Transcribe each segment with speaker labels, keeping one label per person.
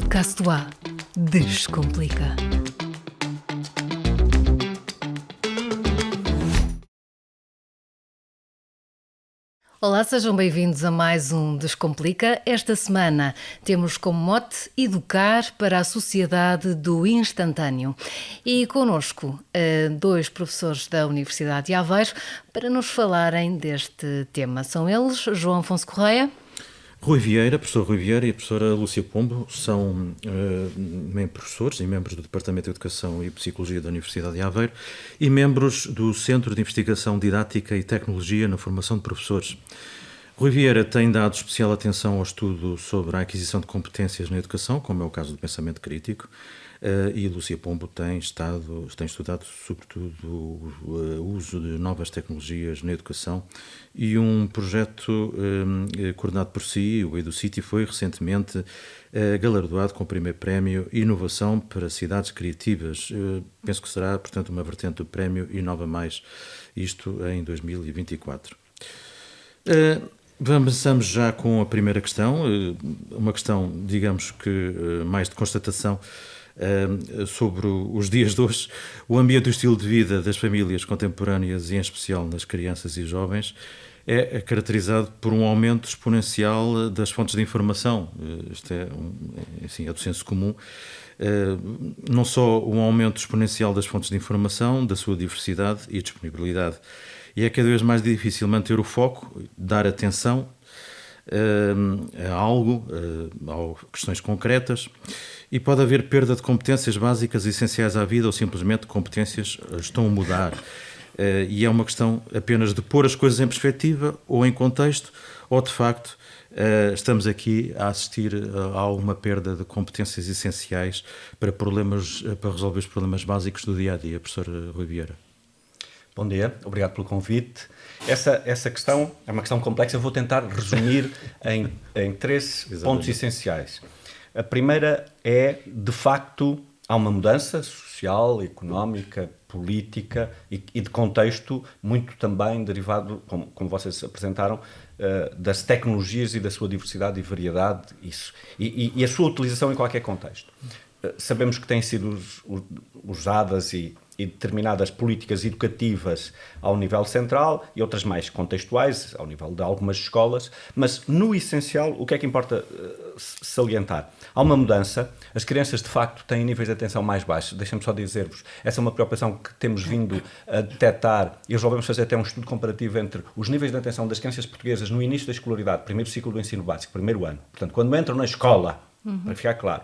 Speaker 1: podcast do A. Descomplica. Olá, sejam bem-vindos a mais um Descomplica. Esta semana temos como mote educar para a sociedade do instantâneo. E connosco dois professores da Universidade de Aveiro para nos falarem deste tema. São eles João Afonso Correia.
Speaker 2: Professor Rui Vieira e a professora Lúcia Pombo são professores e membros do Departamento de Educação e Psicologia da Universidade de Aveiro e membros do Centro de Investigação Didática e Tecnologia na Formação de Professores. Rui Vieira tem dado especial atenção ao estudo sobre a aquisição de competências na educação, como é o caso do pensamento crítico, e Lúcia Pombo tem estudado sobretudo o uso de novas tecnologias na educação e um projeto coordenado por si, o EduCity, foi recentemente galardoado com o primeiro prémio Inovação para Cidades Criativas. Penso que será, portanto, uma vertente do prémio Inova Mais, isto em 2024. Avançamos já com a primeira questão, uma questão, digamos que mais de constatação sobre os dias de hoje. O ambiente e o estilo de vida das famílias contemporâneas, e em especial nas crianças e jovens, é caracterizado por um aumento exponencial das fontes de informação. Isto é do senso comum. Não só um aumento exponencial das fontes de informação, da sua diversidade e disponibilidade. E é cada vez mais difícil manter o foco, dar atenção a algo, a questões concretas, e pode haver perda de competências básicas essenciais à vida ou simplesmente competências estão a mudar. E é uma questão apenas de pôr as coisas em perspectiva ou em contexto, ou de facto estamos aqui a assistir a uma perda de competências essenciais para resolver os problemas básicos do dia-a-dia. Professor Rui Vieira.
Speaker 3: Bom dia, obrigado pelo convite. Essa questão é uma questão complexa, eu vou tentar resumir em três pontos essenciais. A primeira é, de facto, há uma mudança social, económica, política e de contexto, muito também derivado, como vocês apresentaram, das tecnologias e da sua diversidade e variedade e a sua utilização em qualquer contexto. Sabemos que têm sido usadas e determinadas políticas educativas ao nível central e outras mais contextuais, ao nível de algumas escolas, mas no essencial, o que é que importa salientar? Há uma mudança, as crianças de facto têm níveis de atenção mais baixos, deixem-me só dizer-vos, essa é uma preocupação que temos vindo a detectar e resolvemos fazer até um estudo comparativo entre os níveis de atenção das crianças portuguesas no início da escolaridade, primeiro ciclo do ensino básico, primeiro ano, portanto, quando entram na escola, para ficar claro,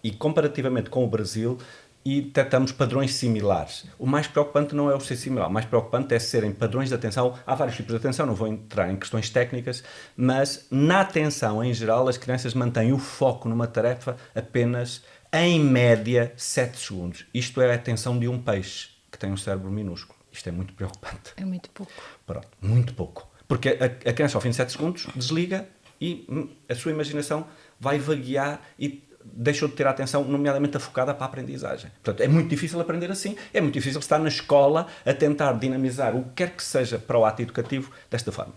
Speaker 3: e comparativamente com o Brasil, e detectamos padrões similares. O mais preocupante não é o ser similar, o mais preocupante é serem padrões de atenção. Há vários tipos de atenção, não vou entrar em questões técnicas, mas na atenção, em geral, as crianças mantêm o foco numa tarefa apenas, em média, 7 segundos. Isto é a atenção de um peixe que tem um cérebro minúsculo. Isto é muito preocupante.
Speaker 1: É muito pouco.
Speaker 3: Pronto, muito pouco. Porque a criança, ao fim de 7 segundos, desliga e a sua imaginação vai vaguear e deixou de ter a atenção, nomeadamente focada para a aprendizagem. Portanto, é muito difícil aprender assim, é muito difícil estar na escola a tentar dinamizar o que quer que seja para o ato educativo desta forma.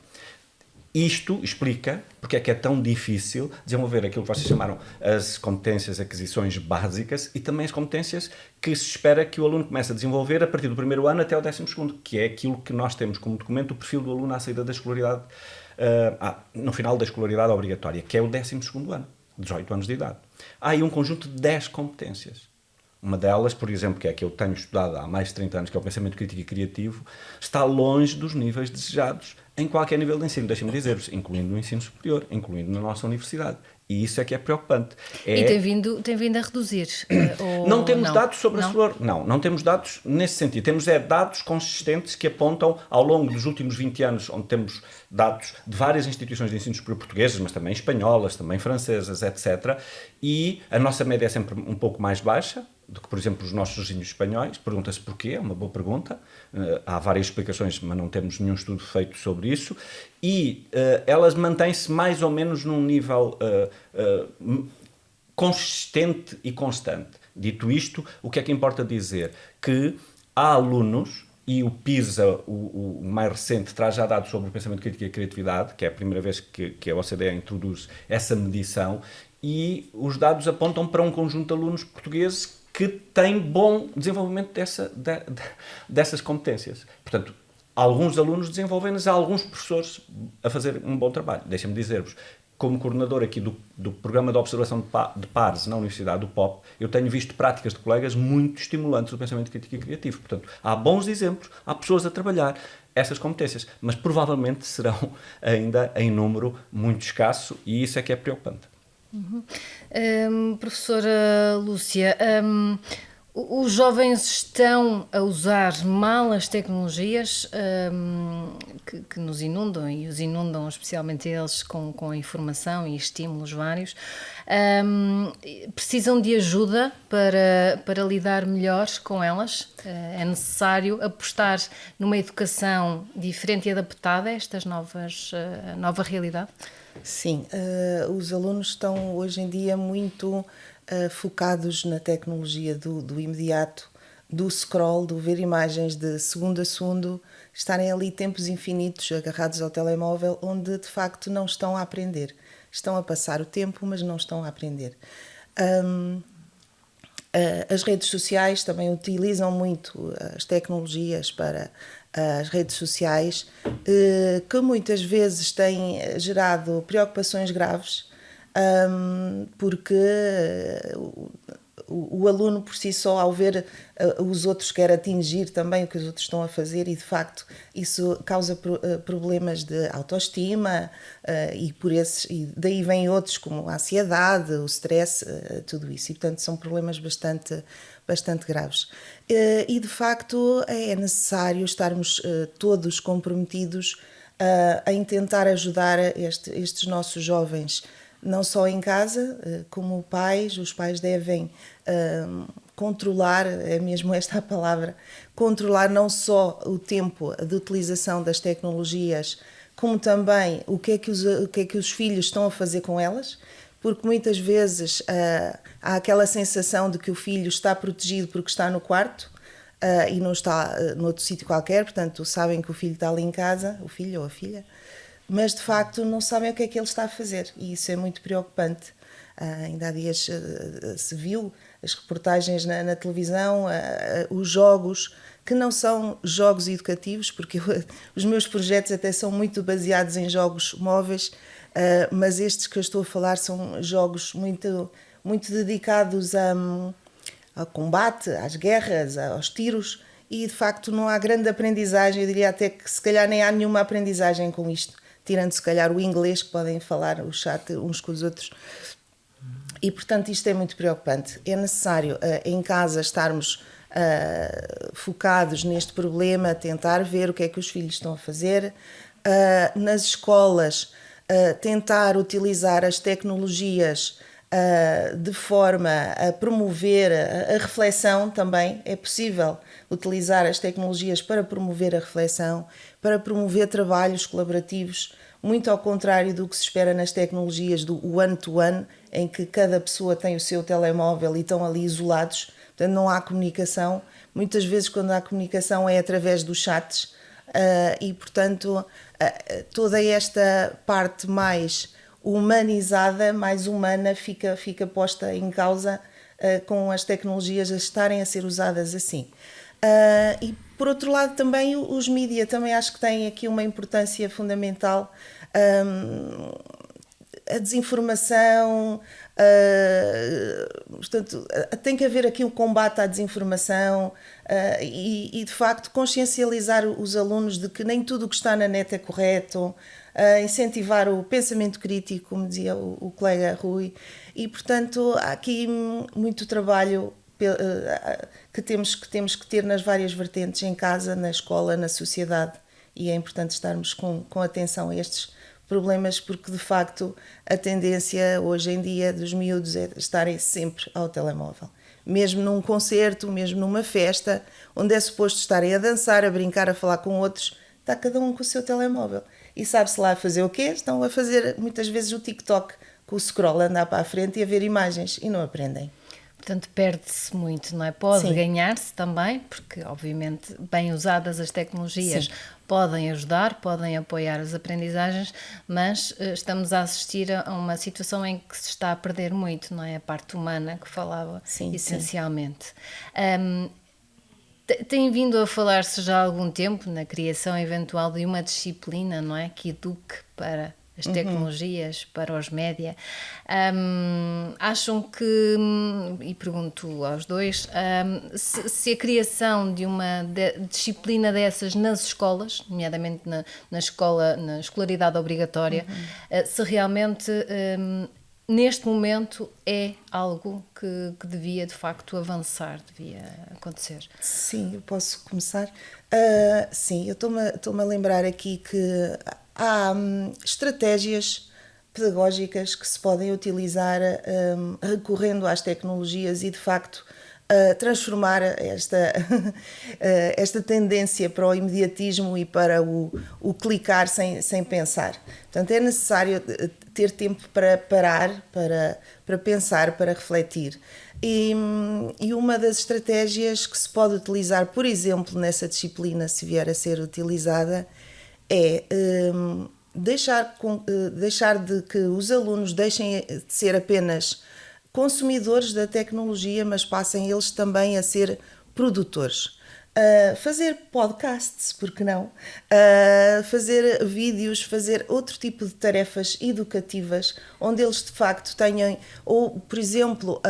Speaker 3: Isto explica porque é que é tão difícil desenvolver aquilo que vocês chamaram as competências, aquisições básicas e também as competências que se espera que o aluno comece a desenvolver a partir do primeiro ano até o 12º, que é aquilo que nós temos como documento, o perfil do aluno à saída da escolaridade, no final da escolaridade obrigatória, que é o 12º ano. 18 anos de idade. Há aí um conjunto de 10 competências. Uma delas, por exemplo, que é a que eu tenho estudado há mais de 30 anos, que é o pensamento crítico e criativo, está longe dos níveis desejados em qualquer nível de ensino, deixem-me dizer-vos, incluindo no ensino superior, incluindo na nossa universidade. E isso é que é preocupante.
Speaker 1: E tem vindo a reduzir?
Speaker 3: Não temos dados sobre a sua... Não temos dados nesse sentido. Temos dados consistentes que apontam ao longo dos últimos 20 anos, onde temos dados de várias instituições de ensino superior portuguesas, mas também espanholas, também francesas, etc. E a nossa média é sempre um pouco mais baixa do que, por exemplo, os nossos vizinhos espanhóis. Pergunta-se porquê, é uma boa pergunta. Há várias explicações, mas não temos nenhum estudo feito sobre isso. E elas mantêm-se mais ou menos num nível consistente e constante. Dito isto, o que é que importa dizer? Que há alunos, e o PISA, o mais recente, traz já dados sobre o pensamento crítico e a criatividade, que é a primeira vez que a OCDE introduz essa medição, e os dados apontam para um conjunto de alunos portugueses que têm bom desenvolvimento dessas competências. Portanto, alguns alunos desenvolvem-nas, há alguns professores a fazer um bom trabalho. Deixem-me dizer-vos, como coordenador aqui do Programa de Observação de Pares na Universidade do POP, eu tenho visto práticas de colegas muito estimulantes do pensamento crítico e criativo. Portanto, há bons exemplos, há pessoas a trabalhar essas competências, mas provavelmente serão ainda em número muito escasso, e isso é que é preocupante.
Speaker 1: Professora Lúcia, os jovens estão a usar mal as tecnologias que nos inundam, e os inundam especialmente eles com informação e estímulos vários. Precisam de ajuda para lidar melhor com elas? É necessário apostar numa educação diferente e adaptada a estas nova realidade?
Speaker 4: Sim, os alunos estão hoje em dia muito focados na tecnologia do imediato, do scroll, do ver imagens de segundo a segundo, estarem ali tempos infinitos agarrados ao telemóvel, onde de facto não estão a aprender. Estão a passar o tempo, mas não estão a aprender. As redes sociais também utilizam muito as tecnologias para as redes sociais, que muitas vezes têm gerado preocupações graves, porque o aluno por si só, ao ver os outros, quer atingir também o que os outros estão a fazer, e de facto isso causa problemas de autoestima, e daí vêm outros como a ansiedade, o stress, tudo isso, e portanto são problemas bastante graves. E de facto é necessário estarmos todos comprometidos em tentar ajudar estes nossos jovens, não só em casa, como pais. Os pais devem controlar, é mesmo esta a palavra, controlar não só o tempo de utilização das tecnologias, como também o que é que os filhos estão a fazer com elas, porque muitas vezes há aquela sensação de que o filho está protegido porque está no quarto e não está noutro sítio qualquer, portanto sabem que o filho está ali em casa, o filho ou a filha, mas de facto não sabem o que é que ele está a fazer, e isso é muito preocupante. Ainda há dias se viu as reportagens na televisão, os jogos que não são jogos educativos, porque os meus projetos até são muito baseados em jogos móveis, mas estes que eu estou a falar são jogos muito, muito dedicados ao combate, às guerras, aos tiros, e de facto não há grande aprendizagem. Eu diria até que se calhar nem há nenhuma aprendizagem com isto, tirando se calhar o inglês que podem falar o chat uns com os outros. E portanto isto é muito preocupante. É necessário em casa estarmos focados neste problema, tentar ver o que é que os filhos estão a fazer. Nas escolas, tentar utilizar as tecnologias de forma a promover a reflexão também. É possível utilizar as tecnologias para promover a reflexão, para promover trabalhos colaborativos, muito ao contrário do que se espera nas tecnologias do one-to-one, em que cada pessoa tem o seu telemóvel e estão ali isolados, portanto não há comunicação. Muitas vezes quando há comunicação é através dos chats, e portanto toda esta parte mais humanizada, mais humana, fica posta em causa com as tecnologias a estarem a ser usadas assim. E por outro lado também os mídia também acho que têm aqui uma importância fundamental. A desinformação, portanto, tem que haver aqui um combate à desinformação, e de facto consciencializar os alunos de que nem tudo o que está na net é correto, incentivar o pensamento crítico, como dizia o colega Rui, e portanto há aqui muito trabalho que temos que ter nas várias vertentes, em casa, na escola, na sociedade, e é importante estarmos com atenção a estes problemas, porque de facto a tendência hoje em dia dos miúdos é estarem sempre ao telemóvel, mesmo num concerto, mesmo numa festa, onde é suposto estarem a dançar, a brincar, a falar com outros, está cada um com o seu telemóvel, e sabe-se lá a fazer o quê? Estão a fazer muitas vezes o TikTok, com o scroll, a andar para a frente e a ver imagens, e não aprendem.
Speaker 1: Portanto, perde-se muito, não é? Pode
Speaker 4: Sim.
Speaker 1: ganhar-se também, porque, obviamente, bem usadas as tecnologias
Speaker 4: Sim.
Speaker 1: podem ajudar, podem apoiar as aprendizagens, mas estamos a assistir a uma situação em que se está a perder muito, não é? A parte humana que falava,
Speaker 4: Sim,
Speaker 1: essencialmente. Tem vindo a falar-se já há algum tempo na criação eventual de uma disciplina, não é? Que eduque para as tecnologias, para os média. Acham que, e pergunto aos dois, se a criação de uma disciplina dessas nas escolas, nomeadamente na escolaridade obrigatória, se realmente neste momento é algo que devia de facto avançar, devia acontecer.
Speaker 4: Sim, eu posso começar. Sim, eu estou-me a lembrar aqui que há estratégias pedagógicas que se podem utilizar recorrendo às tecnologias e, de facto, transformar esta tendência para o imediatismo e para o clicar sem pensar. Portanto, é necessário ter tempo para parar, para pensar, para refletir. E uma das estratégias que se pode utilizar, por exemplo, nessa disciplina, se vier a ser utilizada, é deixar de que os alunos deixem de ser apenas consumidores da tecnologia, mas passem eles também a ser produtores. Fazer podcasts, porque não? Fazer vídeos, fazer outro tipo de tarefas educativas, onde eles de facto tenham, ou por exemplo,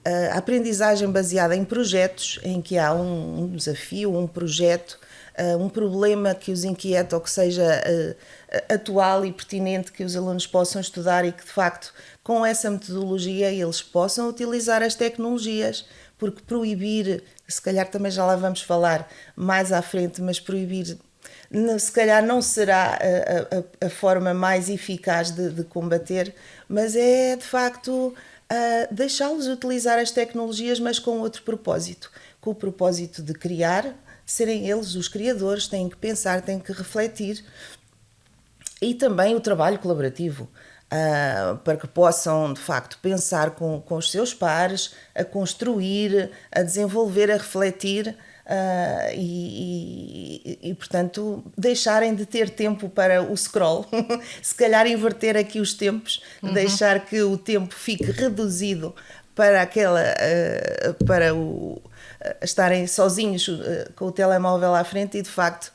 Speaker 4: a aprendizagem baseada em projetos, em que há um desafio, um projeto, um problema que os inquieta ou que seja atual e pertinente, que os alunos possam estudar e que de facto com essa metodologia eles possam utilizar as tecnologias, porque proibir, se calhar também já lá vamos falar mais à frente, mas proibir se calhar não será a forma mais eficaz de combater, mas é de facto deixá-los utilizar as tecnologias, mas com outro propósito, com o propósito de criar, serem eles os criadores, têm que pensar, têm que refletir, e também o trabalho colaborativo, para que possam de facto pensar com os seus pares, a construir, a desenvolver, a refletir, e portanto deixarem de ter tempo para o scroll, se calhar inverter aqui os tempos, deixar que o tempo fique reduzido para estarem sozinhos com o telemóvel à frente e de facto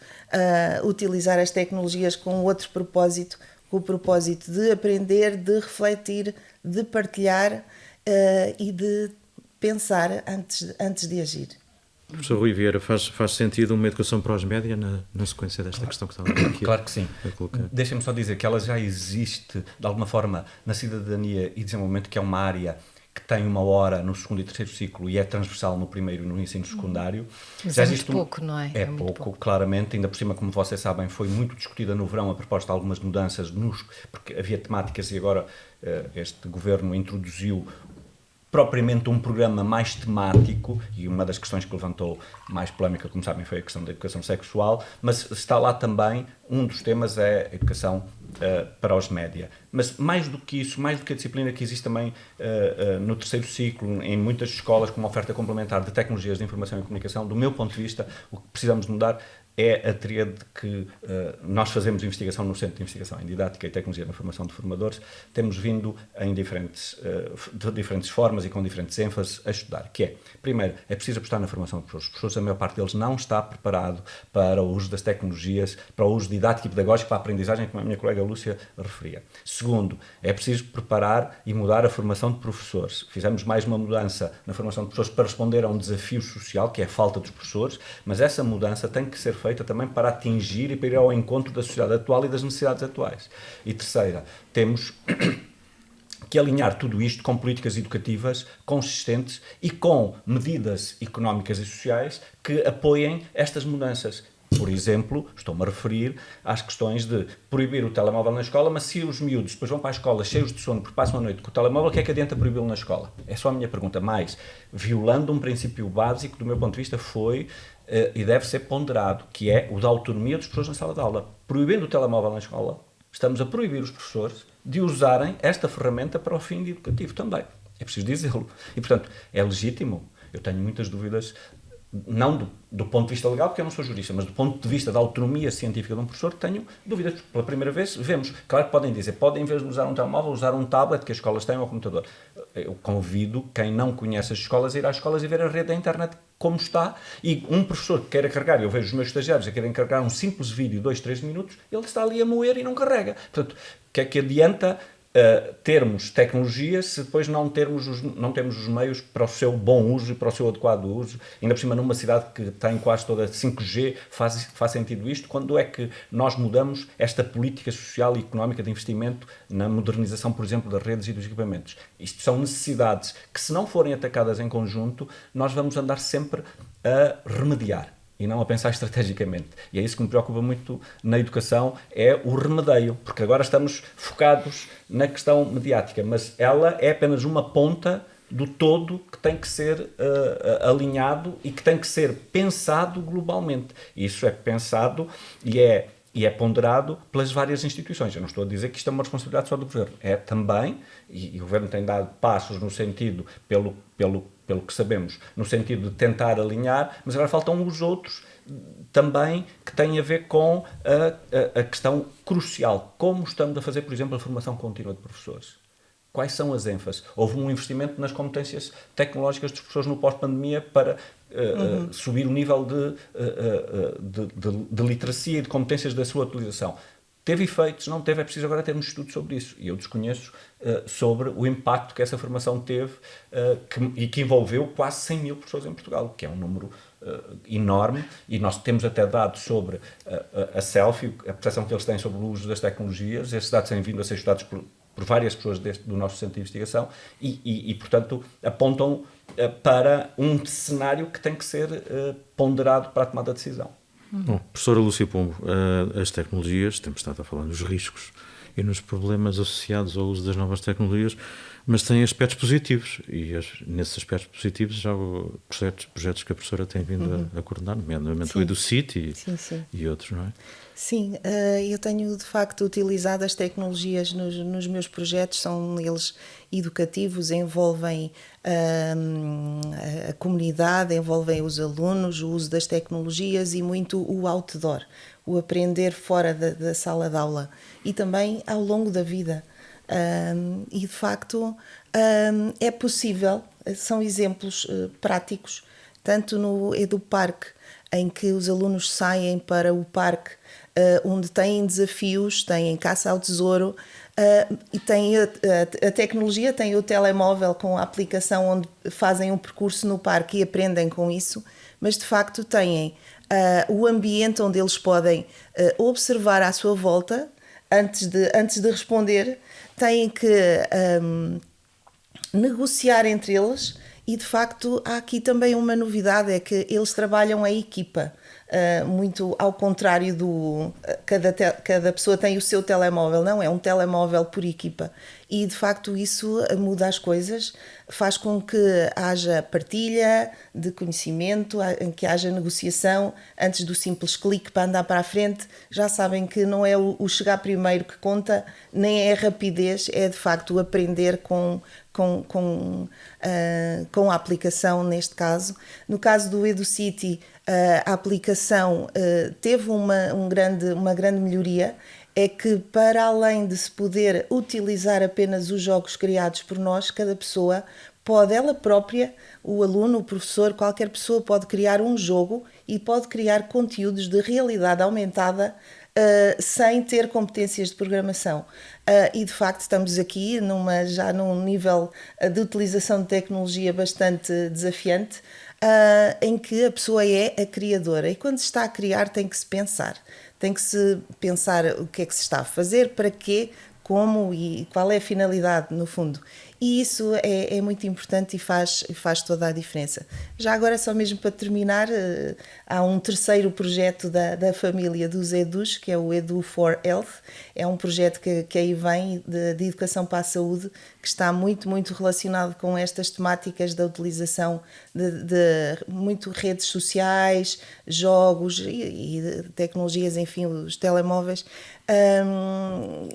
Speaker 4: utilizar as tecnologias com outro propósito, com o propósito de aprender, de refletir, de partilhar e de pensar antes de agir.
Speaker 2: Professor Rui Vieira, faz sentido uma educação para os média na sequência desta questão que estava aqui?
Speaker 3: Claro que sim.
Speaker 2: colocar?
Speaker 3: Deixem-me só dizer que ela já existe, de alguma forma, na cidadania e desenvolvimento, que é uma área que tem uma hora no segundo e terceiro ciclo e é transversal no primeiro e no ensino secundário.
Speaker 1: Mas
Speaker 3: já
Speaker 1: é muito pouco, não é?
Speaker 3: É
Speaker 1: muito
Speaker 3: pouco, claramente. Ainda por cima, como vocês sabem, foi muito discutida no verão a proposta de algumas mudanças, porque havia temáticas e agora este governo introduziu propriamente um programa mais temático, e uma das questões que levantou mais polémica, como sabem, foi a questão da educação sexual, mas está lá também, um dos temas é a educação para os média. Mas mais do que isso, mais do que a disciplina que existe também no terceiro ciclo, em muitas escolas, com uma oferta complementar de tecnologias de informação e comunicação, do meu ponto de vista, o que precisamos de mudar é a tríade que nós fazemos investigação no Centro de Investigação em Didática e Tecnologia na Formação de Formadores, temos vindo de diferentes formas e com diferentes ênfases a estudar, que é, primeiro, é preciso apostar na formação de professores. Os professores, a maior parte deles não está preparado para o uso das tecnologias, para o uso didático e pedagógico, para a aprendizagem, como a minha colega Lúcia referia. Segundo, é preciso preparar e mudar a formação de professores. Fizemos mais uma mudança na formação de professores para responder a um desafio social, que é a falta dos professores, mas essa mudança tem que ser feita também para atingir e para ir ao encontro da sociedade atual e das necessidades atuais. E terceira, temos que alinhar tudo isto com políticas educativas consistentes e com medidas económicas e sociais que apoiem estas mudanças. Por exemplo, estou-me a referir às questões de proibir o telemóvel na escola, mas se os miúdos depois vão para a escola cheios de sono porque passam a noite com o telemóvel, o que é que adianta proibi-lo na escola? É só a minha pergunta. Mas, violando um princípio básico, do meu ponto de vista, foi e deve ser ponderado, que é o da autonomia dos professores na sala de aula. Proibindo o telemóvel na escola, estamos a proibir os professores de usarem esta ferramenta para o fim educativo também. É preciso dizê-lo. E, portanto, é legítimo. Eu tenho muitas dúvidas, não do ponto de vista legal, porque eu não sou jurista, mas do ponto de vista da autonomia científica de um professor, tenho dúvidas. Pela primeira vez, vemos. Claro que podem dizer, podem, em vez de usar um telemóvel, usar um tablet que as escolas têm ou um computador. Eu convido quem não conhece as escolas a ir às escolas e ver a rede da internet como está. E um professor que queira carregar, eu vejo os meus estagiários a querem carregar um simples vídeo, 2, 3 minutos, ele está ali a moer e não carrega. Portanto, o que é que adianta termos tecnologia se depois não temos os meios para o seu bom uso e para o seu adequado uso? Ainda por cima, numa cidade que tem quase toda 5G, faz sentido isto? Quando é que nós mudamos esta política social e económica de investimento na modernização, por exemplo, das redes e dos equipamentos? Isto são necessidades que, se não forem atacadas em conjunto, nós vamos andar sempre a remediar e não a pensar estrategicamente. E é isso que me preocupa muito na educação, é o remedeio, porque agora estamos focados na questão mediática, mas ela é apenas uma ponta do todo que tem que ser alinhado e que tem que ser pensado globalmente. Isso é pensado e é ponderado pelas várias instituições. Eu não estou a dizer que isto é uma responsabilidade só do Governo. É também, e o Governo tem dado passos no sentido, pelo que sabemos, no sentido de tentar alinhar, mas agora faltam os outros também que têm a ver com a questão crucial. Como estamos a fazer, por exemplo, a formação contínua de professores? Quais são as ênfases? Houve um investimento nas competências tecnológicas dos professores no pós-pandemia para subir o nível de literacia e de competências da sua utilização. Teve efeitos, não teve, é preciso agora ter um estudo sobre isso. E eu desconheço sobre o impacto que essa formação teve e que envolveu quase 100 mil pessoas em Portugal, que é um número enorme, e nós temos até dados sobre a selfie, a percepção que eles têm sobre o uso das tecnologias. Esses dados têm vindo a ser estudados por várias pessoas do nosso centro de investigação e portanto, apontam para um cenário que tem que ser ponderado para a tomada de decisão.
Speaker 2: Bom, professora Lúcia Pombo, as tecnologias, temos estado a falar nos riscos e nos problemas associados ao uso das novas tecnologias, mas têm aspectos positivos e nesses aspectos positivos já há projetos que a professora tem vindo a coordenar, nomeadamente o EduCity e outros, não é?
Speaker 4: Sim, eu tenho de facto utilizado as tecnologias nos meus projetos, são eles educativos, envolvem a comunidade, envolvem os alunos, o uso das tecnologias e muito o outdoor, o aprender fora da sala de aula e também ao longo da vida. E de facto é possível, são exemplos práticos, tanto no EduParque, em que os alunos saem para o parque onde têm desafios, têm caça ao tesouro e têm a tecnologia, têm o telemóvel com a aplicação onde fazem um percurso no parque e aprendem com isso, mas de facto têm o ambiente onde eles podem observar à sua volta antes de responder, têm que negociar entre eles. E de facto há aqui também uma novidade, é que eles trabalham em equipa, muito ao contrário do cada pessoa tem o seu telemóvel, não é um telemóvel por equipa, e de facto isso muda as coisas, faz com que haja partilha de conhecimento, que haja negociação antes do simples clique para andar para a frente. Já sabem que não é o chegar primeiro que conta, nem é a rapidez, é de facto aprender com a aplicação neste caso. No caso do EduCity, a aplicação teve uma grande melhoria, é que para além de se poder utilizar apenas os jogos criados por nós, cada pessoa pode, ela própria, o aluno, o professor, qualquer pessoa pode criar um jogo e pode criar conteúdos de realidade aumentada sem ter competências de programação. E de facto estamos aqui já num nível de utilização de tecnologia bastante desafiante, em que a pessoa é a criadora, e quando se está a criar tem que se pensar o que é que se está a fazer, para quê, como e qual é a finalidade no fundo. E isso é muito importante e faz toda a diferença. Já agora, só mesmo para terminar, há um terceiro projeto da família dos EDUs, que é o Edu for Health. É um projeto que aí vem de educação para a saúde, que está muito, muito relacionado com estas temáticas da utilização de muito redes sociais, jogos e tecnologias, enfim, os telemóveis.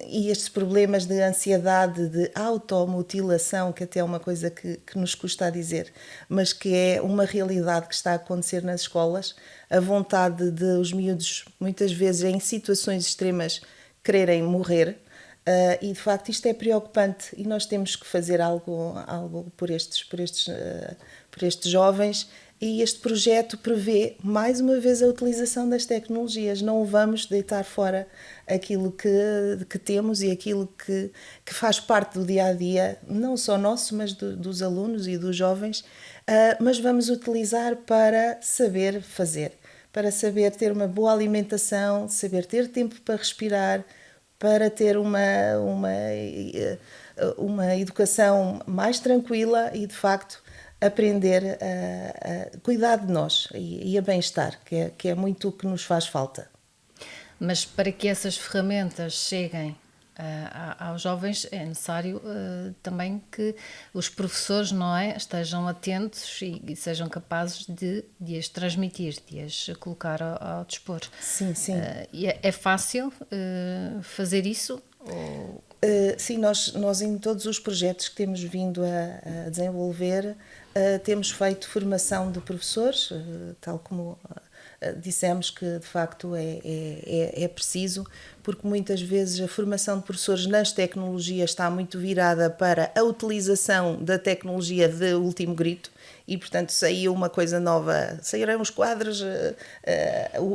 Speaker 4: E estes problemas de ansiedade, de automutilação, que até é uma coisa que nos custa a dizer, mas que é uma realidade que está a acontecer nas escolas, a vontade de os miúdos, muitas vezes em situações extremas, quererem morrer, e de facto isto é preocupante e nós temos que fazer algo por estes jovens. E este projeto prevê, mais uma vez, a utilização das tecnologias. Não vamos deitar fora aquilo que temos e aquilo que faz parte do dia-a-dia, não só nosso, mas dos alunos e dos jovens, mas vamos utilizar para saber fazer, para saber ter uma boa alimentação, saber ter tempo para respirar, para ter uma educação mais tranquila e, de facto, aprender a cuidar de nós e a bem-estar, que é muito o que nos faz falta.
Speaker 1: Mas para que essas ferramentas cheguem aos jovens é necessário também que os professores, não é, estejam atentos e sejam capazes de as transmitir, de as colocar ao dispor.
Speaker 4: Sim, sim.
Speaker 1: É fácil fazer isso?
Speaker 4: Sim, nós em todos os projetos que temos vindo a desenvolver temos feito formação de professores, tal como dissemos que de facto é preciso, porque muitas vezes a formação de professores nas tecnologias está muito virada para a utilização da tecnologia de último grito e, portanto, saiu uma coisa nova, saíram os quadros,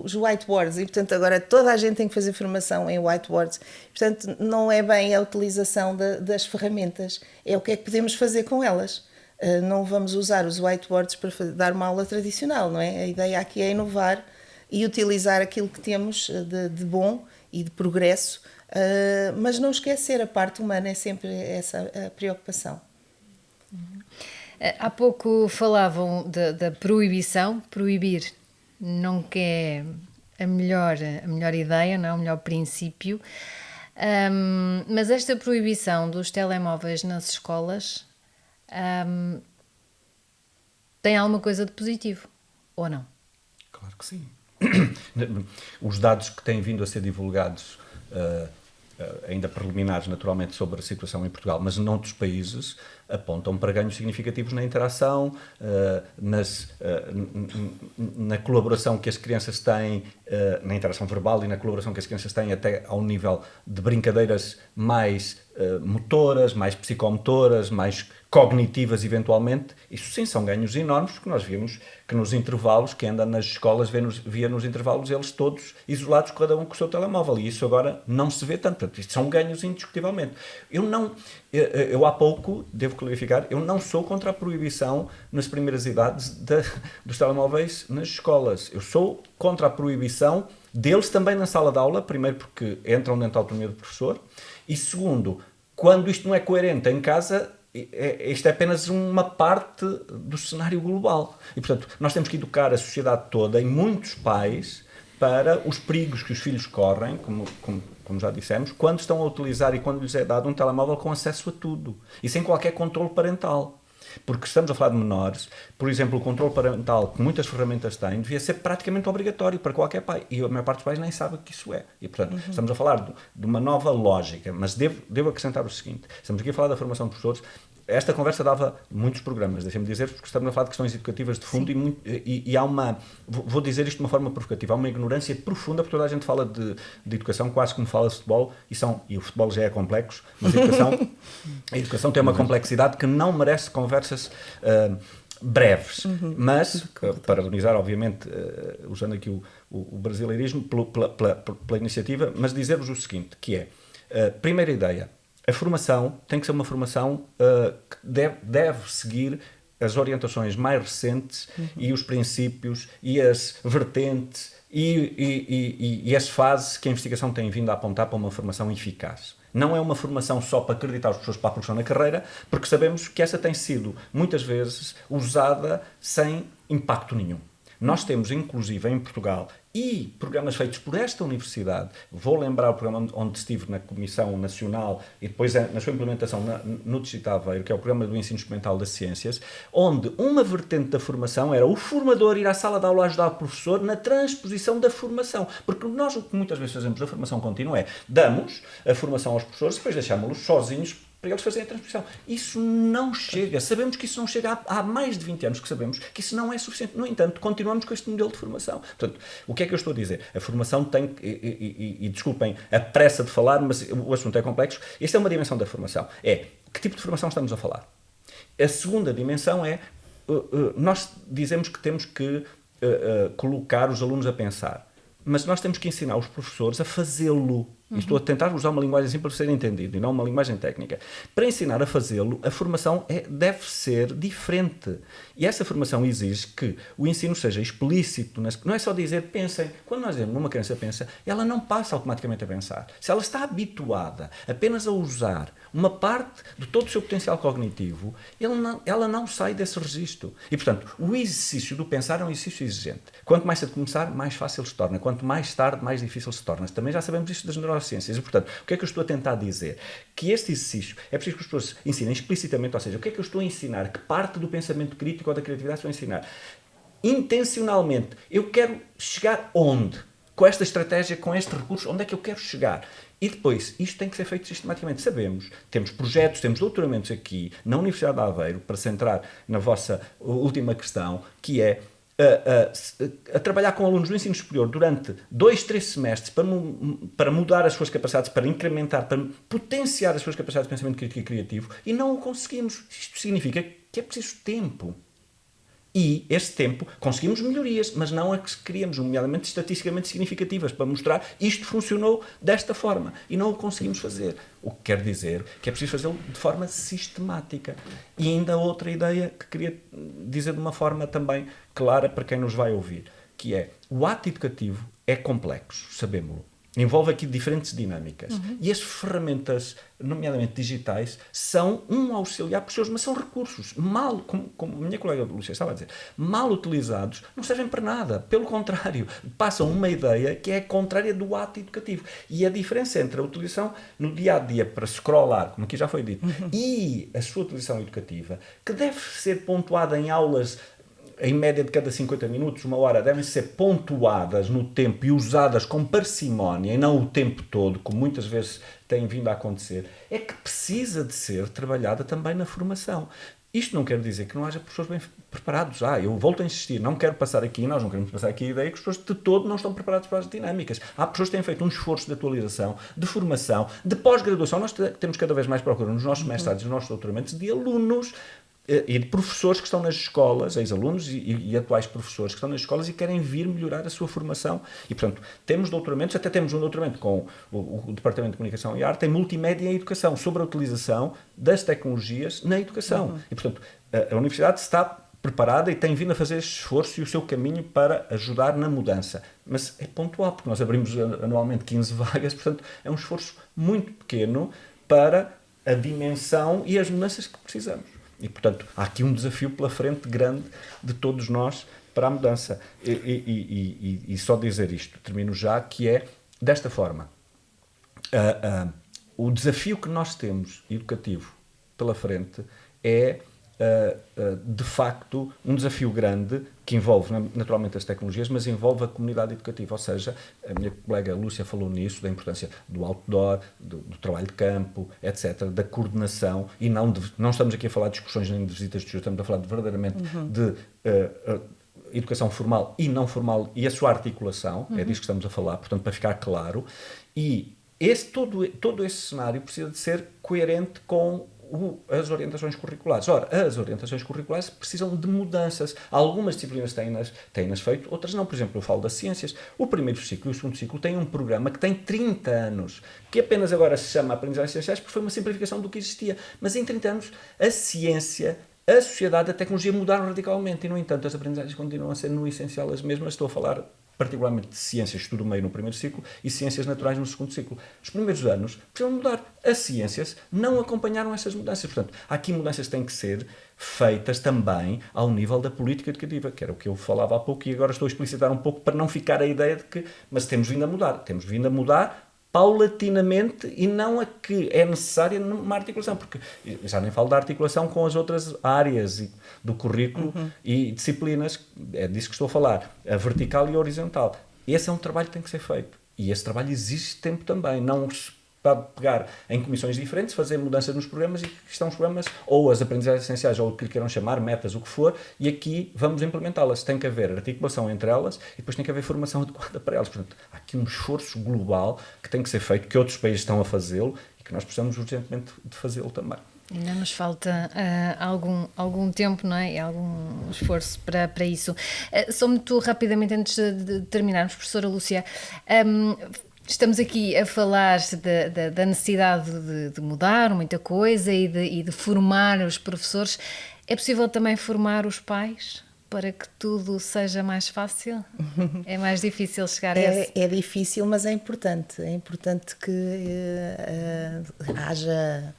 Speaker 4: os whiteboards, e, portanto, agora toda a gente tem que fazer formação em whiteboards. Portanto, não é bem a utilização das ferramentas, é o que é que podemos fazer com elas. Não vamos usar os whiteboards para dar uma aula tradicional, não é? A ideia aqui é inovar e utilizar aquilo que temos de bom e de progresso, mas não esquecer a parte humana, é sempre essa a preocupação.
Speaker 1: Há pouco falavam da proibição. Proibir não é a melhor ideia, não é o melhor princípio, mas esta proibição dos telemóveis nas escolas tem alguma coisa de positivo, ou não?
Speaker 3: Claro que sim. Os dados que têm vindo a ser divulgados, ainda preliminares naturalmente, sobre a situação em Portugal, mas noutros países, apontam para ganhos significativos na interação, na colaboração que as crianças têm, na interação verbal e na colaboração que as crianças têm até ao nível de brincadeiras mais motoras, mais psicomotoras, mais cognitivas eventualmente. Isso sim são ganhos enormes, porque nós vimos que nos intervalos, quem anda nas escolas via nos intervalos eles todos isolados, cada um com o seu telemóvel, e isso agora não se vê tanto. Portanto, isto são ganhos indiscutivelmente. Eu há pouco, devo clarificar, eu não sou contra a proibição nas primeiras idades dos telemóveis nas escolas. Eu sou contra a proibição deles também na sala de aula, primeiro porque entram dentro da autonomia do professor, e segundo, quando isto não é coerente em casa, isto é apenas uma parte do cenário global. E, portanto, nós temos que educar a sociedade toda e muitos pais para os perigos que os filhos correm, como já dissemos, quando estão a utilizar e quando lhes é dado um telemóvel com acesso a tudo e sem qualquer controle parental. Porque estamos a falar de menores, por exemplo, o controle parental que muitas ferramentas têm devia ser praticamente obrigatório para qualquer pai, e a maior parte dos pais nem sabe o que isso é. E, portanto, estamos a falar de uma nova lógica, mas devo acrescentar o seguinte: estamos aqui a falar da formação de professores. Esta conversa dava muitos programas, deixem-me dizer, porque estamos a falar de questões educativas de fundo e há uma, vou dizer isto de uma forma provocativa, há uma ignorância profunda, porque toda a gente fala de educação quase como fala de futebol, e o futebol já é complexo, mas a educação tem uma complexidade que não merece conversas breves, mas, parabenizar obviamente, usando aqui o brasileirismo pela iniciativa, mas dizer-vos o seguinte, que é, primeira ideia, a formação tem que ser uma formação que deve seguir as orientações mais recentes e os princípios e as vertentes e as fases que a investigação tem vindo a apontar para uma formação eficaz. Não é uma formação só para acreditar as pessoas para a progressão na carreira, porque sabemos que essa tem sido, muitas vezes, usada sem impacto nenhum. Nós temos, inclusive, em Portugal, e programas feitos por esta universidade, vou lembrar o programa onde estive na Comissão Nacional e depois na sua implementação no Distrito de Aveiro, que é o Programa do Ensino Experimental das Ciências, onde uma vertente da formação era o formador ir à sala de aula ajudar o professor na transposição da formação. Porque nós o que muitas vezes fazemos da formação contínua é damos a formação aos professores e depois deixámos-los sozinhos para eles fazerem a transposição. Isso não chega. Sabemos que isso não chega. Há mais de 20 anos que sabemos que isso não é suficiente. No entanto, continuamos com este modelo de formação. Portanto, o que é que eu estou a dizer? A formação tem, e desculpem a pressa de falar, mas o assunto é complexo. Esta é uma dimensão da formação. É, que tipo de formação estamos a falar? A segunda dimensão é, nós dizemos que temos que colocar os alunos a pensar. Mas nós temos que ensinar os professores a fazê-lo. E estou a tentar usar uma linguagem simples para ser entendido e não uma linguagem técnica. Para ensinar a fazê-lo, a formação deve ser diferente. E essa formação exige que o ensino seja explícito. Não é só dizer pensem. Quando nós dizemos uma criança pensa, ela não passa automaticamente a pensar. Se ela está habituada apenas a usar uma parte de todo o seu potencial cognitivo, ela não sai desse registro. E, portanto, o exercício do pensar é um exercício exigente. Quanto mais cedo começar, mais fácil se torna. Quanto mais tarde, mais difícil se torna. Também já sabemos isto das neurociências. E, portanto, o que é que eu estou a tentar dizer? Que este exercício é preciso que as pessoas ensinem explicitamente, ou seja, o que é que eu estou a ensinar? Que parte do pensamento crítico ou da criatividade estou a ensinar? Intencionalmente, eu quero chegar onde? Com esta estratégia, com este recurso, onde é que eu quero chegar? E depois, isto tem que ser feito sistematicamente. Sabemos, temos projetos, temos doutoramentos aqui na Universidade de Aveiro, para centrar na vossa última questão, que é a trabalhar com alunos do ensino superior durante 2, 3 semestres para mudar as suas capacidades, para incrementar, para potenciar as suas capacidades de pensamento crítico e criativo, e não o conseguimos. Isto significa que é preciso tempo. E, esse tempo, conseguimos melhorias, mas não as que queríamos, nomeadamente estatisticamente significativas, para mostrar isto funcionou desta forma. E não o conseguimos fazer. O que quer dizer que é preciso fazê-lo de forma sistemática. E ainda outra ideia que queria dizer de uma forma também clara para quem nos vai ouvir, que é, o ato educativo é complexo, sabemos-lo. Envolve aqui diferentes dinâmicas. E as ferramentas, nomeadamente digitais, são um auxiliar por seus, mas são recursos. Como a minha colega Lúcia estava a dizer, mal utilizados, não servem para nada. Pelo contrário, passam uma ideia que é contrária do ato educativo. E a diferença entre a utilização no dia-a-dia para scrollar, como aqui já foi dito, e a sua utilização educativa, que deve ser pontuada em aulas em média de cada 50 minutos, 1 hora, devem ser pontuadas no tempo e usadas com parcimónia, e não o tempo todo, como muitas vezes tem vindo a acontecer, é que precisa de ser trabalhada também na formação. Isto não quer dizer que não haja professores bem preparados. Eu volto a insistir, não quero passar aqui, nós não queremos passar aqui a ideia que os professores de todo não estão preparados para as dinâmicas. Há pessoas que têm feito um esforço de atualização, de formação, de pós-graduação. Nós temos cada vez mais procura nos nossos mestrados e nos nossos doutoramentos de alunos e de professores que estão nas escolas, ex-alunos e atuais professores que estão nas escolas e querem vir melhorar a sua formação. E, portanto, temos doutoramentos, até temos um doutoramento com o Departamento de Comunicação e Arte em Multimédia e Educação, sobre a utilização das tecnologias na educação. E, portanto, a Universidade está preparada e tem vindo a fazer este esforço e o seu caminho para ajudar na mudança. Mas é pontual, porque nós abrimos anualmente 15 vagas, portanto, é um esforço muito pequeno para a dimensão e as mudanças que precisamos. E, portanto, há aqui um desafio pela frente grande de todos nós para a mudança. E só dizer isto, termino já, que é desta forma. O desafio que nós temos, educativo, pela frente, é, de facto, um desafio grande que envolve, naturalmente, as tecnologias, mas envolve a comunidade educativa. Ou seja, a minha colega Lúcia falou nisso, da importância do outdoor, do trabalho de campo, etc., da coordenação, e não estamos aqui a falar de discussões nem de visitas de estudo, estamos a falar verdadeiramente de educação formal e não formal e a sua articulação, é disso que estamos a falar, portanto, para ficar claro. E todo esse cenário precisa de ser coerente com as orientações curriculares. Ora, as orientações curriculares precisam de mudanças. Algumas disciplinas têm-nas feito, outras não. Por exemplo, eu falo das ciências. O primeiro ciclo e o segundo ciclo têm um programa que tem 30 anos, que apenas agora se chama Aprendizagens Essenciais porque foi uma simplificação do que existia. Mas em 30 anos, a ciência, a sociedade, a tecnologia mudaram radicalmente e, no entanto, as aprendizagens continuam a ser no essencial as mesmas. Estou a falar particularmente de ciências, estudo meio no primeiro ciclo e ciências naturais no segundo ciclo. Os primeiros anos precisam mudar. As ciências não acompanharam essas mudanças. Portanto, há aqui mudanças que têm que ser feitas também ao nível da política educativa, que era o que eu falava há pouco e agora estou a explicitar um pouco para não ficar a ideia de que, mas temos vindo a mudar. Temos vindo a mudar paulatinamente e não a que é necessária uma articulação, porque já nem falo da articulação com as outras áreas do currículo e disciplinas, é disso que estou a falar, a vertical e a horizontal. Esse é um trabalho que tem que ser feito e esse trabalho exige tempo também, não se pode pegar em comissões diferentes, fazer mudanças nos programas e que estão os programas, ou as aprendizagens essenciais, ou o que lhe queiram chamar, metas, o que for, e aqui vamos implementá-las. Tem que haver articulação entre elas e depois tem que haver formação adequada para elas. Portanto, há aqui um esforço global que tem que ser feito, que outros países estão a fazê-lo e que nós precisamos urgentemente de fazê-lo também.
Speaker 1: Ainda nos falta algum tempo, não é? E algum esforço para isso. Só muito rapidamente, antes de terminarmos, professora Lúcia, estamos aqui a falar da necessidade de mudar muita coisa e de formar os professores. É possível também formar os pais para que tudo seja mais fácil? É mais difícil chegar a esse?
Speaker 4: É difícil, mas é importante. É importante que haja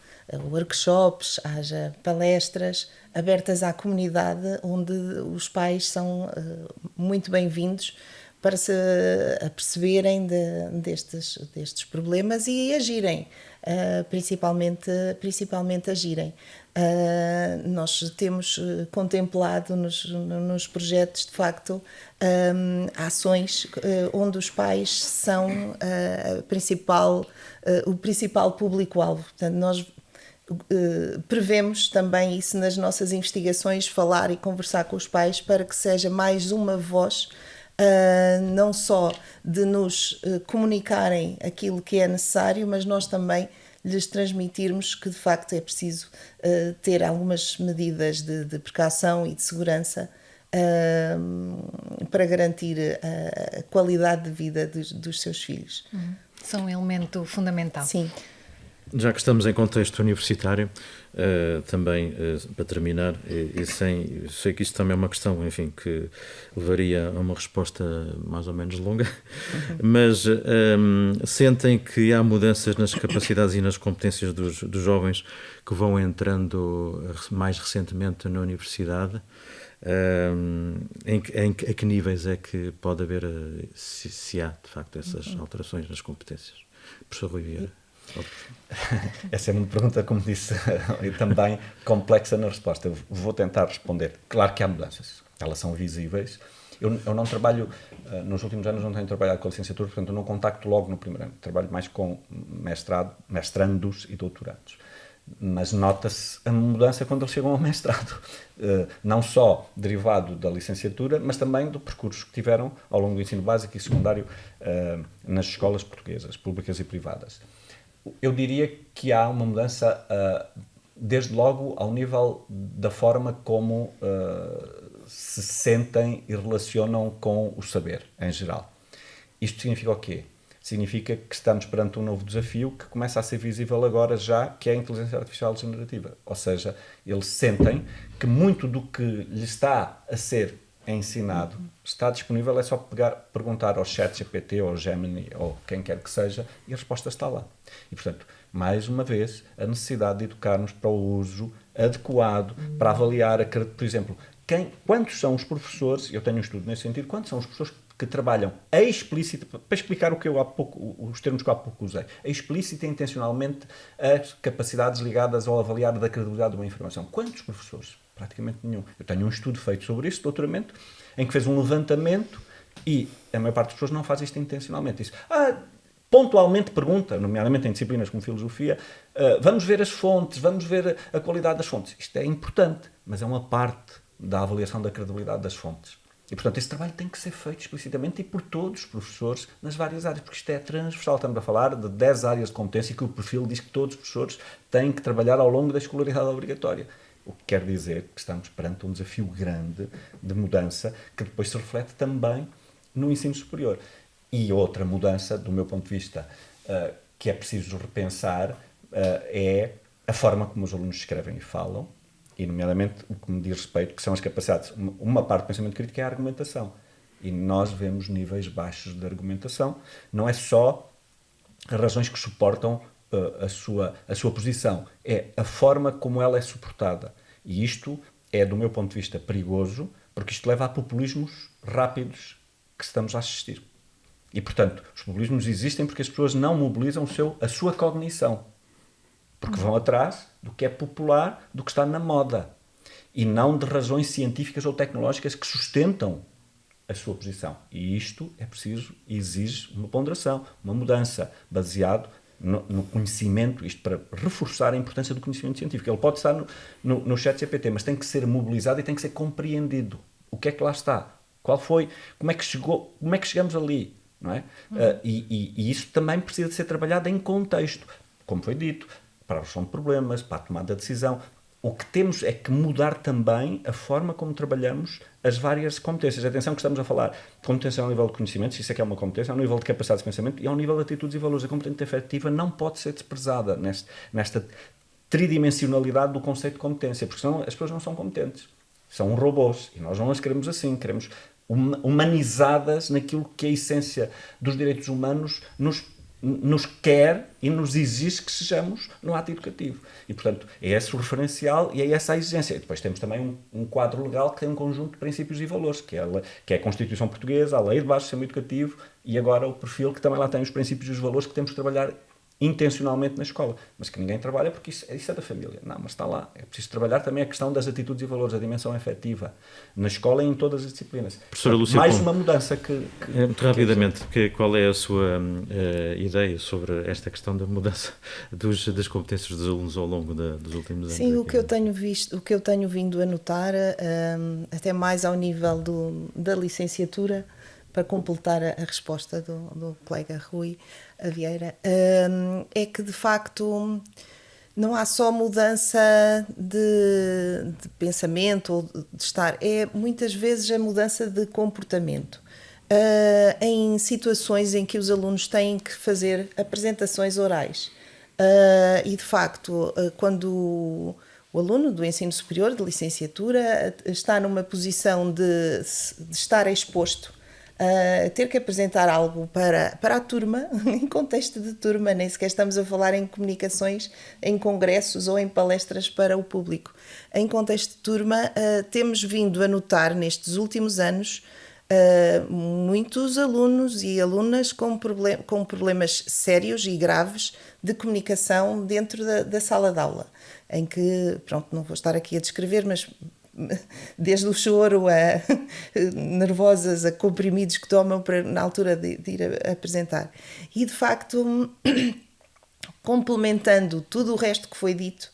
Speaker 4: workshops, haja palestras abertas à comunidade, onde os pais são muito bem-vindos para se aperceberem destes problemas e agirem, principalmente agirem. Nós temos contemplado nos projetos, de facto, ações onde os pais são o principal público-alvo. Portanto, nós prevemos também isso nas nossas investigações, falar e conversar com os pais para que seja mais uma voz, não só de nos comunicarem aquilo que é necessário, mas nós também lhes transmitirmos que de facto é preciso ter algumas medidas de precaução e de segurança para garantir a qualidade de vida dos seus filhos.
Speaker 1: São um elemento fundamental.
Speaker 4: Sim.
Speaker 2: Já que estamos em contexto universitário, também para terminar, sei que isto também é uma questão, enfim, que levaria a uma resposta mais ou menos longa, mas sentem que há mudanças nas capacidades e nas competências dos jovens que vão entrando mais recentemente na universidade? A que níveis é que pode haver, se há de facto essas alterações nas competências? Professor Rui Vieira.
Speaker 3: Essa é uma pergunta, como disse, e também complexa na resposta. Eu vou tentar responder. Claro que há mudanças, elas são visíveis. Eu não trabalho, nos últimos anos não tenho trabalhado com licenciatura, portanto eu não contacto logo no primeiro ano. Trabalho mais com mestrandos e doutorandos. Mas nota-se a mudança quando eles chegam ao mestrado. Não só derivado da licenciatura, mas também do percurso que tiveram ao longo do ensino básico e secundário nas escolas portuguesas, públicas e privadas. Eu diria que há uma mudança, desde logo, ao nível da forma como se sentem e relacionam com o saber, em geral. Isto significa o quê? Significa que estamos perante um novo desafio que começa a ser visível agora já, que é a inteligência artificial generativa. Ou seja, eles sentem que muito do que lhe está a ser ensinado está disponível, é só perguntar ao ChatGPT ou ao Gemini ou quem quer que seja e a resposta está lá. E, portanto, mais uma vez, a necessidade de educar-nos para o uso adequado, para avaliar, por exemplo, quantos são os professores, eu tenho um estudo nesse sentido, quantos são os professores que trabalham explícita, para explicar os termos que eu há pouco usei, explícita e intencionalmente as capacidades ligadas ao avaliar da credibilidade de uma informação. Quantos professores? Praticamente nenhum. Eu tenho um estudo feito sobre isso, doutoramento, em que fez um levantamento e a maior parte das pessoas não faz isto intencionalmente. Isso, pontualmente pergunta, nomeadamente em disciplinas como filosofia, vamos ver as fontes, vamos ver a qualidade das fontes. Isto é importante, mas é uma parte da avaliação da credibilidade das fontes. E, portanto, esse trabalho tem que ser feito explicitamente e por todos os professores nas várias áreas, porque isto é transversal. Estamos a falar de 10 áreas de competência que o perfil diz que todos os professores têm que trabalhar ao longo da escolaridade obrigatória. O que quer dizer que estamos perante um desafio grande de mudança que depois se reflete também no ensino superior. E outra mudança, do meu ponto de vista, que é preciso repensar, é a forma como os alunos escrevem e falam, e nomeadamente o que me diz respeito, que são as capacidades. Uma parte do pensamento crítico é a argumentação. E nós vemos níveis baixos de argumentação. Não é só as razões que suportam a sua posição, é a forma como ela é suportada. E isto é, do meu ponto de vista, perigoso, porque isto leva a populismos rápidos que estamos a assistir. E, portanto, os populismos existem porque as pessoas não mobilizam a sua cognição. Porque vão atrás do que é popular, do que está na moda. E não de razões científicas ou tecnológicas que sustentam a sua posição. E isto é preciso, exige uma ponderação, uma mudança, baseado no conhecimento, isto para reforçar a importância do conhecimento científico. Ele pode estar no ChatGPT, mas tem que ser mobilizado e tem que ser compreendido. O que é que lá está? Qual foi? Como é que chegamos ali? Não é? E isso também precisa de ser trabalhado em contexto, como foi dito, para a resolução de problemas, para a tomada de decisão. O que temos é que mudar também a forma como trabalhamos as várias competências. Atenção que estamos a falar de competência ao nível de conhecimento, se isso é que é uma competência, ao nível de capacidade de pensamento e ao nível de atitudes e valores. A competência afetiva não pode ser desprezada nesta tridimensionalidade do conceito de competência, porque senão as pessoas não são competentes. São robôs e nós não as queremos assim, queremos humanizadas naquilo que a essência dos direitos humanos nos quer e nos exige que sejamos no ato educativo. E, portanto, é esse o referencial e é essa a exigência. E depois temos também um quadro legal que tem um conjunto de princípios e valores, que é a Constituição Portuguesa, a Lei de Bases do Sistema Educativo e agora o perfil que também lá tem os princípios e os valores que temos que trabalhar intencionalmente na escola, mas que ninguém trabalha porque isso é da família. Não, mas está lá. É preciso trabalhar também a questão das atitudes e valores, a dimensão afetiva, na escola e em todas as disciplinas.
Speaker 2: Professora Lúcia
Speaker 3: mais
Speaker 2: Pombo,
Speaker 3: uma mudança que
Speaker 2: muito rapidamente, qual é a sua ideia sobre esta questão da mudança das competências dos alunos ao longo dos últimos anos?
Speaker 4: Sim, o que eu tenho vindo a notar, até mais ao nível da licenciatura, para completar a resposta do colega Rui Vieira, é que de facto não há só mudança de pensamento ou de estar, é muitas vezes a mudança de comportamento. Em situações em que os alunos têm que fazer apresentações orais. E de facto, quando o aluno do ensino superior, de licenciatura, está numa posição de estar exposto ter que apresentar algo para a turma, em contexto de turma, nem sequer estamos a falar em comunicações, em congressos ou em palestras para o público. Em contexto de turma, temos vindo a notar nestes últimos anos muitos alunos e alunas com problemas sérios e graves de comunicação dentro da sala de aula, em que, pronto, não vou estar aqui a descrever, mas desde o choro a nervosas, a comprimidos que tomam na altura de ir a apresentar. E de facto, complementando tudo o resto que foi dito,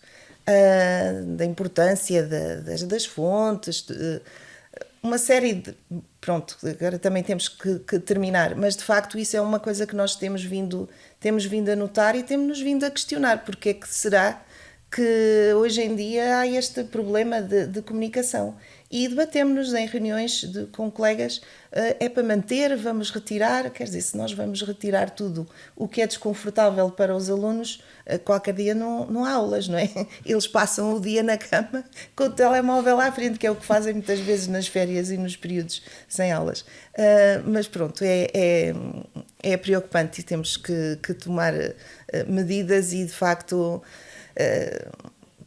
Speaker 4: da importância das fontes, uma série de... Pronto, agora também temos que terminar, mas de facto isso é uma coisa que nós temos vindo a notar e temos-nos vindo a questionar, porque é que será que hoje em dia há este problema de comunicação. E debatemos-nos em reuniões com colegas, é para manter, vamos retirar, quer dizer, se nós vamos retirar tudo o que é desconfortável para os alunos, qualquer dia não há aulas, não é? Eles passam o dia na cama com o telemóvel à frente, que é o que fazem muitas vezes nas férias e nos períodos sem aulas. Mas pronto, é preocupante e temos que tomar medidas e de facto...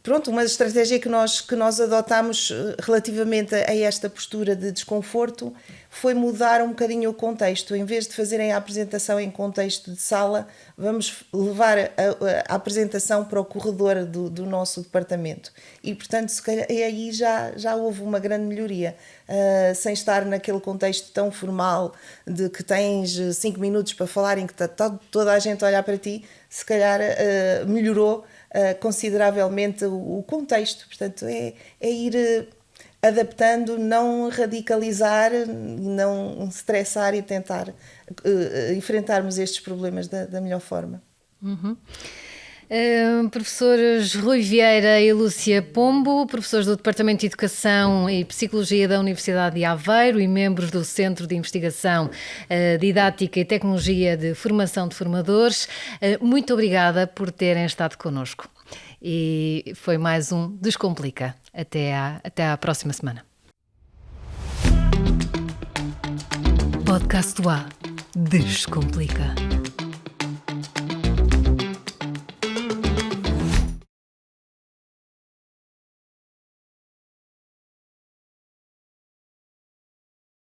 Speaker 4: Pronto, uma estratégia que nós adotámos relativamente a esta postura de desconforto foi mudar um bocadinho o contexto. Em vez de fazerem a apresentação em contexto de sala, vamos levar a apresentação para o corredor do nosso departamento. E, portanto, se calhar, e aí já houve uma grande melhoria, sem estar naquele contexto tão formal de que tens 5 minutos para falar, em que está toda a gente a olhar para ti, se calhar melhorou consideravelmente o contexto. Portanto, é ir adaptando, não radicalizar, não estressar e tentar enfrentarmos estes problemas da melhor forma.
Speaker 1: Uhum. Professores Rui Vieira e Lúcia Pombo, professores do Departamento de Educação e Psicologia da Universidade de Aveiro e membros do Centro de Investigação Didática e Tecnologia de Formação de Formadores, muito obrigada por terem estado connosco. E foi mais um Descomplica. Até à próxima semana. podcast do A. Descomplica.